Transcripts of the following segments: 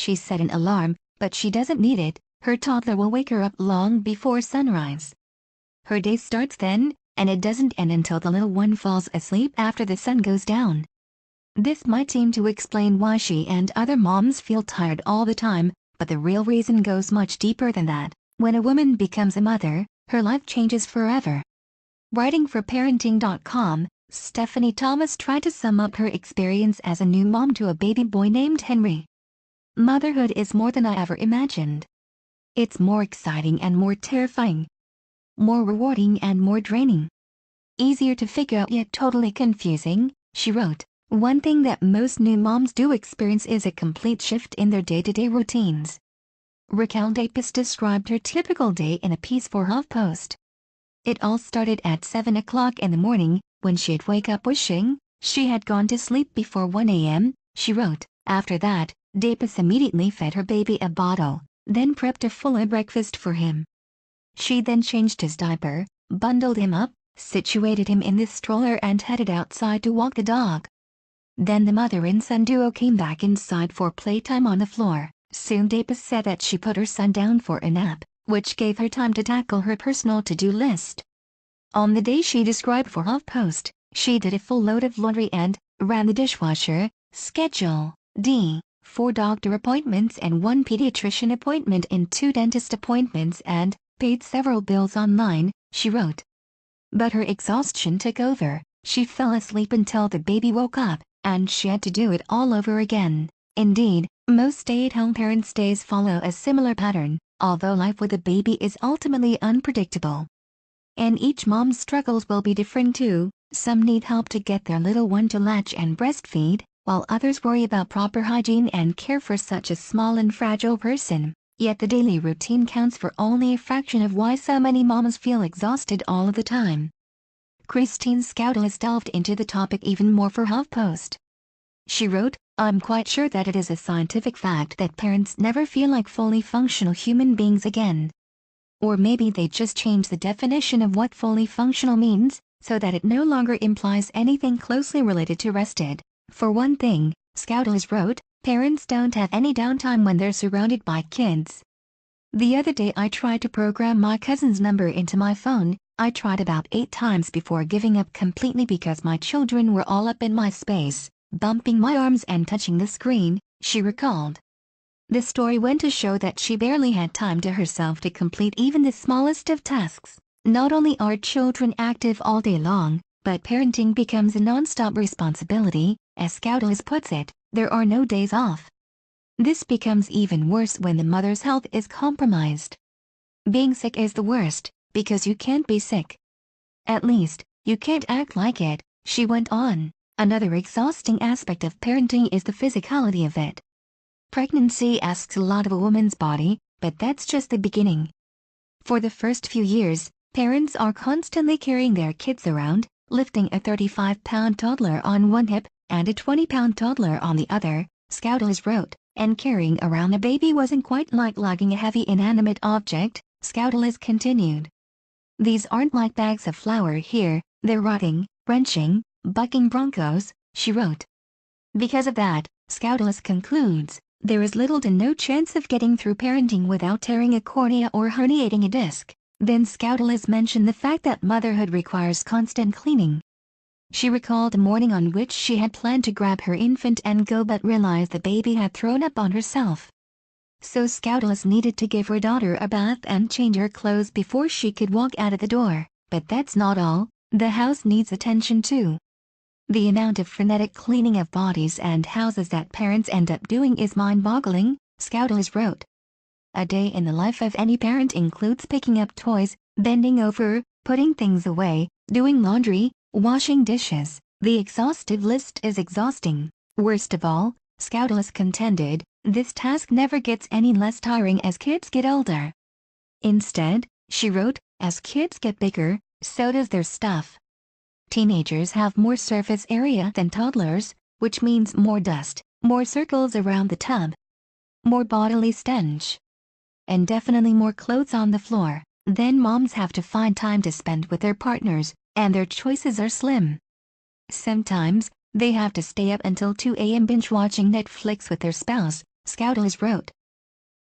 She set an alarm, but she doesn't need it. Her toddler will wake her up long before sunrise. Her day starts then, and it doesn't end until the little one falls asleep after the sun goes down. This might seem to explain why she and other moms feel tired all the time, but the real reason goes much deeper than that. When a woman becomes a mother, her life changes forever. Writing for parenting.com, Stephanie Thomas tried to sum up her experience as a new mom to a baby boy named Henry. Motherhood is more than I ever imagined. It's more exciting and more terrifying. More rewarding and more draining. Easier to figure out yet totally confusing, she wrote. One thing that most new moms do experience is a complete shift in their day-to-day routines. Raquel Dapis described her typical day in a piece for HuffPost. It all started at 7 o'clock in the morning, when she'd wake up wishing she had gone to sleep before 1 a.m., she wrote. After that, Dapis immediately fed her baby a bottle, then prepped a full breakfast for him. She then changed his diaper, bundled him up, situated him in the stroller and headed outside to walk the dog. Then the mother and son duo came back inside for playtime on the floor. Soon Dapis said that she put her son down for a nap, which gave her time to tackle her personal to-do list. On the day she described for HuffPost, she did a full load of laundry and ran the dishwasher, schedule D, 4 doctor appointments and 1 pediatrician appointment and 2 dentist appointments and paid several bills online, she wrote. But her exhaustion took over. She fell asleep until the baby woke up, and she had to do it all over again. Indeed, most stay-at-home parents' days follow a similar pattern, although life with a baby is ultimately unpredictable. And each mom's struggles will be different too. Some need help to get their little one to latch and breastfeed, while others worry about proper hygiene and care for such a small and fragile person. Yet the daily routine counts for only a fraction of why so many moms feel exhausted all of the time. Christine Scoudle has delved into the topic even more for HuffPost. She wrote, I'm quite sure that it is a scientific fact that parents never feel like fully functional human beings again. Or maybe they just change the definition of what fully functional means, so that it no longer implies anything closely related to rested. For one thing, Scoudle has wrote, parents don't have any downtime when they're surrounded by kids. The other day I tried to program my cousin's number into my phone. I tried about 8 times before giving up completely because my children were all up in my space, bumping my arms and touching the screen, she recalled. The story went to show that she barely had time to herself to complete even the smallest of tasks. Not only are children active all day long, but parenting becomes a non-stop responsibility, as Scoudle puts it. There are no days off. This becomes even worse when the mother's health is compromised. Being sick is the worst, because you can't be sick. At least, you can't act like it, she went on. Another exhausting aspect of parenting is the physicality of it. Pregnancy asks a lot of a woman's body, but that's just the beginning. For the first few years, parents are constantly carrying their kids around, lifting a 35-pound toddler on one hip and a 20-pound toddler on the other, Scoudle wrote, and carrying around a baby wasn't quite like lugging a heavy inanimate object, Scoudle continued. These aren't like bags of flour here, they're rotting, wrenching, bucking bronchos, she wrote. Because of that, Scoudle concludes, there is little to no chance of getting through parenting without tearing a cornea or herniating a disc. Then Scoudle mentioned the fact that motherhood requires constant cleaning. She recalled a morning on which she had planned to grab her infant and go but realized the baby had thrown up on herself. So Scoudle needed to give her daughter a bath and change her clothes before she could walk out of the door. But that's not all, the house needs attention too. The amount of frenetic cleaning of bodies and houses that parents end up doing is mind-boggling, Scoudle wrote. A day in the life of any parent includes picking up toys, bending over, putting things away, doing laundry, washing dishes. The exhaustive list is exhausting. Worst of all, Scoudle contended, this task never gets any less tiring as kids get older. Instead, she wrote, as kids get bigger, so does their stuff. Teenagers have more surface area than toddlers, which means more dust, more circles around the tub, more bodily stench, and definitely more clothes on the floor. Then moms have to find time to spend with their partners, and their choices are slim. Sometimes, they have to stay up until 2 a.m. binge-watching Netflix with their spouse, Scoutles wrote.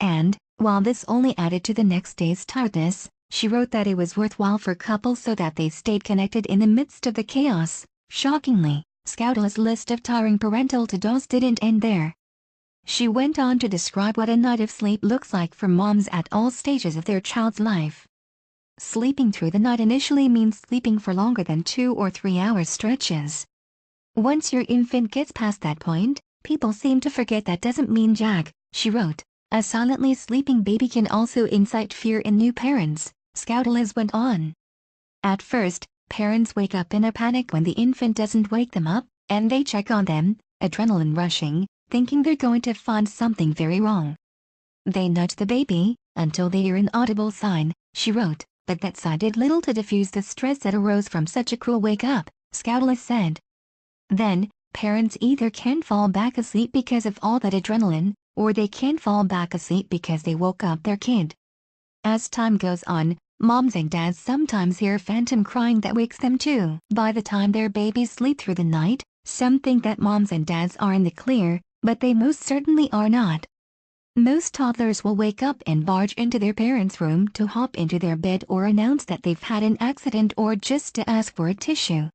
And, while this only added to the next day's tiredness, she wrote that it was worthwhile for couples so that they stayed connected in the midst of the chaos. Shockingly, Scoutles' list of tiring parental to-dos didn't end there. She went on to describe what a night of sleep looks like for moms at all stages of their child's life. Sleeping through the night initially means sleeping for longer than 2 or 3 hour stretches. Once your infant gets past that point, people seem to forget that doesn't mean jack, she wrote. A silently sleeping baby can also incite fear in new parents, Scoutles went on. At first, parents wake up in a panic when the infant doesn't wake them up, and they check on them, adrenaline rushing, thinking they're going to find something very wrong. They nudge the baby, until they hear an audible sign, she wrote, but that sign did little to diffuse the stress that arose from such a cruel wake-up, Scoutles said. Then, parents either can't fall back asleep because of all that adrenaline, or they can't fall back asleep because they woke up their kid. As time goes on, moms and dads sometimes hear phantom crying that wakes them too. By the time their babies sleep through the night, some think that moms and dads are in the clear, but they most certainly are not. Most toddlers will wake up and barge into their parents' room to hop into their bed or announce that they've had an accident or just to ask for a tissue.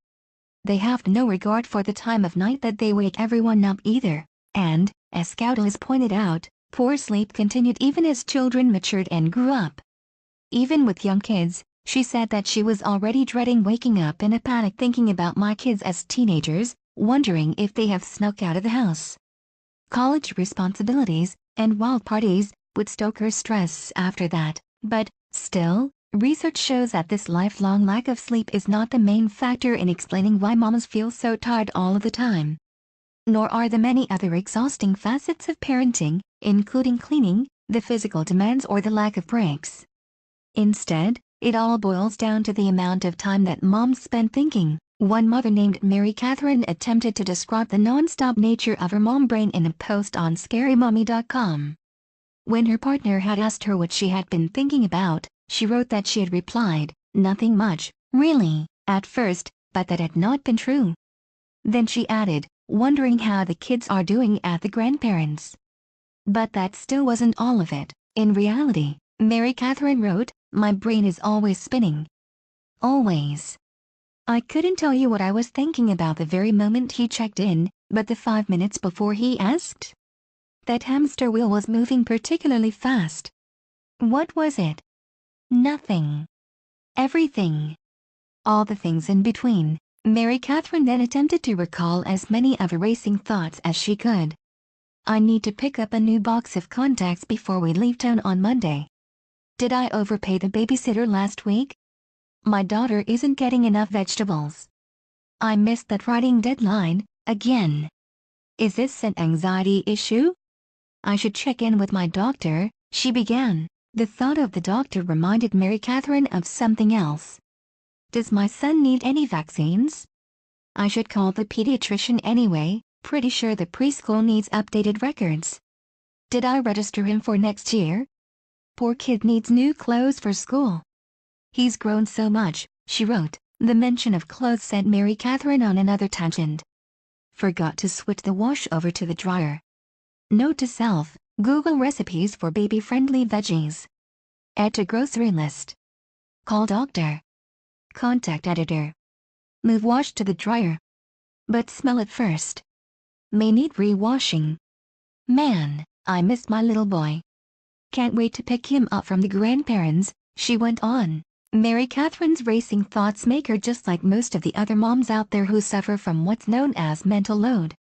They have no regard for the time of night that they wake everyone up either, and, as Scoutles pointed out, poor sleep continued even as children matured and grew up. Even with young kids, she said that she was already dreading waking up in a panic thinking about my kids as teenagers, wondering if they have snuck out of the house. College responsibilities and wild parties would stoke her stress after that, but, still, research shows that this lifelong lack of sleep is not the main factor in explaining why moms feel so tired all of the time. Nor are the many other exhausting facets of parenting, including cleaning, the physical demands or the lack of breaks. Instead, it all boils down to the amount of time that moms spend thinking. One mother named Mary Catherine attempted to describe the non-stop nature of her mom brain in a post on scarymommy.com. When her partner had asked her what she had been thinking about, she wrote that she had replied, "Nothing much, really," at first, but that had not been true. Then she added, wondering how the kids are doing at the grandparents'. But that still wasn't all of it. In reality, Mary Catherine wrote, "My brain is always spinning. Always. I couldn't tell you what I was thinking about the very moment he checked in, but the 5 minutes before he asked? That hamster wheel was moving particularly fast. What was it? Nothing. Everything. All the things in between." Mary Catherine then attempted to recall as many of her racing thoughts as she could. "I need to pick up a new box of contacts before we leave town on Monday. Did I overpay the babysitter last week? My daughter isn't getting enough vegetables. I missed that writing deadline, again. Is this an anxiety issue? I should check in with my doctor," she began. The thought of the doctor reminded Mary Catherine of something else. "Does my son need any vaccines? I should call the pediatrician anyway, pretty sure the preschool needs updated records. Did I register him for next year? Poor kid needs new clothes for school. He's grown so much," she wrote. The mention of clothes sent Mary Catherine on another tangent. Forgot to switch the wash over to the dryer. Note to self, Google recipes for baby-friendly veggies. Add to grocery list. Call doctor. Contact editor. Move wash to the dryer. But smell it first. May need re-washing. Man, I miss my little boy. Can't wait to pick him up from the grandparents," she went on. Mary Catherine's racing thoughts make her just like most of the other moms out there who suffer from what's known as mental load.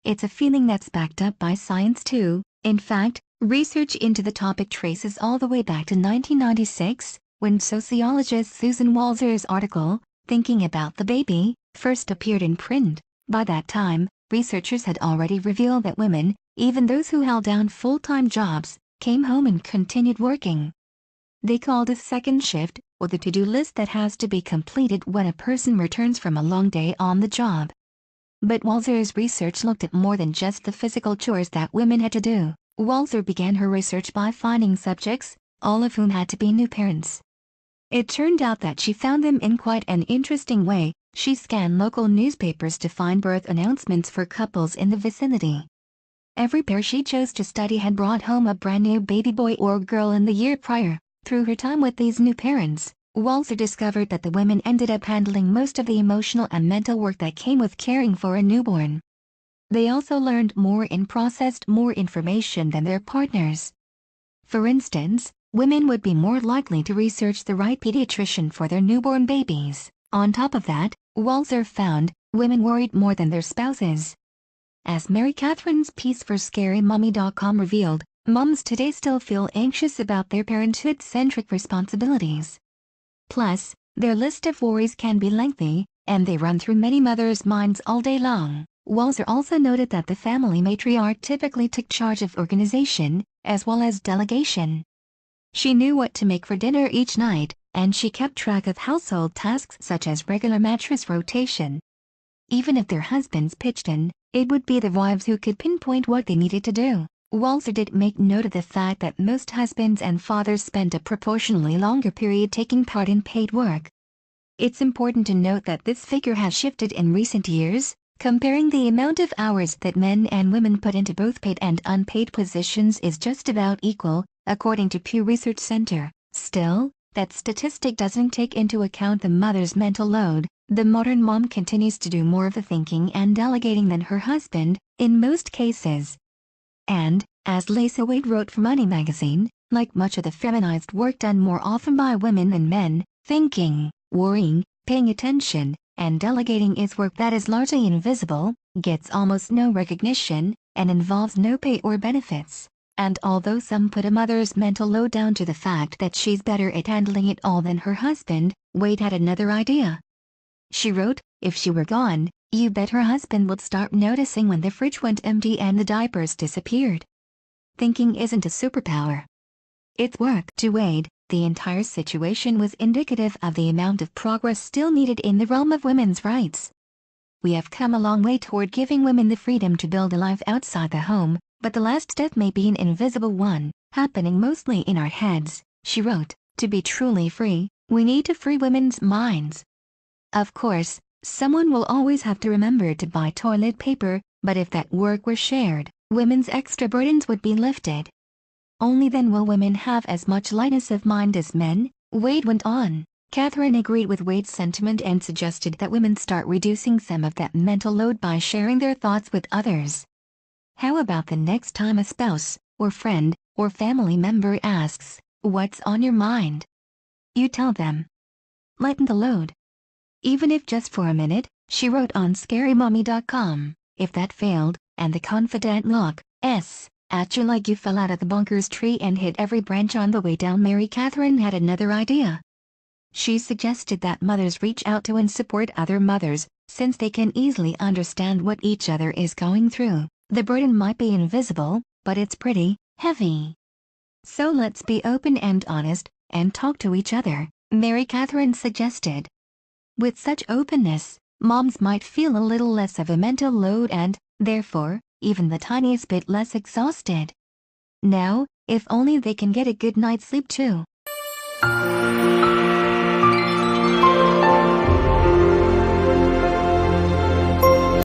It's a feeling that's backed up by science too. In fact, research into the topic traces all the way back to 1996, when sociologist Susan Walzer's article, "Thinking About the Baby," first appeared in print. By that time, researchers had already revealed that women, even those who held down full-time jobs, came home and continued working. They called a second shift, or the to-do list that has to be completed when a person returns from a long day on the job. But Walzer's research looked at more than just the physical chores that women had to do. Walzer began her research by finding subjects, all of whom had to be new parents. It turned out that she found them in quite an interesting way. She scanned local newspapers to find birth announcements for couples in the vicinity. Every pair she chose to study had brought home a brand new baby boy or girl in the year prior. Through her time with these new parents, Walzer discovered that the women ended up handling most of the emotional and mental work that came with caring for a newborn. They also learned more and processed more information than their partners. For instance, women would be more likely to research the right pediatrician for their newborn babies. On top of that, Walzer found women worried more than their spouses. As Mary Catherine's piece for ScaryMommy.com revealed, moms today still feel anxious about their parenthood-centric responsibilities. Plus, their list of worries can be lengthy, and they run through many mothers' minds all day long. Walzer also noted that the family matriarch typically took charge of organization, as well as delegation. She knew what to make for dinner each night, and she kept track of household tasks such as regular mattress rotation. Even if their husbands pitched in, it would be the wives who could pinpoint what they needed to do. Walzer did make note of the fact that most husbands and fathers spent a proportionally longer period taking part in paid work. It's important to note that this figure has shifted in recent years, comparing the amount of hours that men and women put into both paid and unpaid positions is just about equal, according to Pew Research Center. Still, that statistic doesn't take into account the mother's mental load. The modern mom continues to do more of the thinking and delegating than her husband, in most cases. And, as Lisa Wade wrote for Money magazine, like much of the feminized work done more often by women than men, thinking, worrying, paying attention, and delegating is work that is largely invisible, gets almost no recognition, and involves no pay or benefits. And although some put a mother's mental load down to the fact that she's better at handling it all than her husband, Wade had another idea. She wrote, if she were gone, you bet her husband would start noticing when the fridge went empty and the diapers disappeared. Thinking isn't a superpower. It's work. To Wade, the entire situation was indicative of the amount of progress still needed in the realm of women's rights. We have come a long way toward giving women the freedom to build a life outside the home, but the last step may be an invisible one, happening mostly in our heads. She wrote, to be truly free, we need to free women's minds. Of course, someone will always have to remember to buy toilet paper, but if that work were shared, women's extra burdens would be lifted. Only then will women have as much lightness of mind as men, Wade went on. Catherine agreed with Wade's sentiment and suggested that women start reducing some of that mental load by sharing their thoughts with others. How about the next time a spouse, or friend, or family member asks, "What's on your mind?" You tell them. Lighten the load. Even if just for a minute, she wrote on ScaryMommy.com. If that failed, and the confidant look at you like you fell out of the bonkers tree and hit every branch on the way down, Mary Catherine had another idea. She suggested that mothers reach out to and support other mothers, since they can easily understand what each other is going through. The burden might be invisible, but it's pretty heavy. So let's be open and honest, and talk to each other, Mary Catherine suggested. With such openness, moms might feel a little less of a mental load and, therefore, even the tiniest bit less exhausted. Now, if only they can get a good night's sleep too.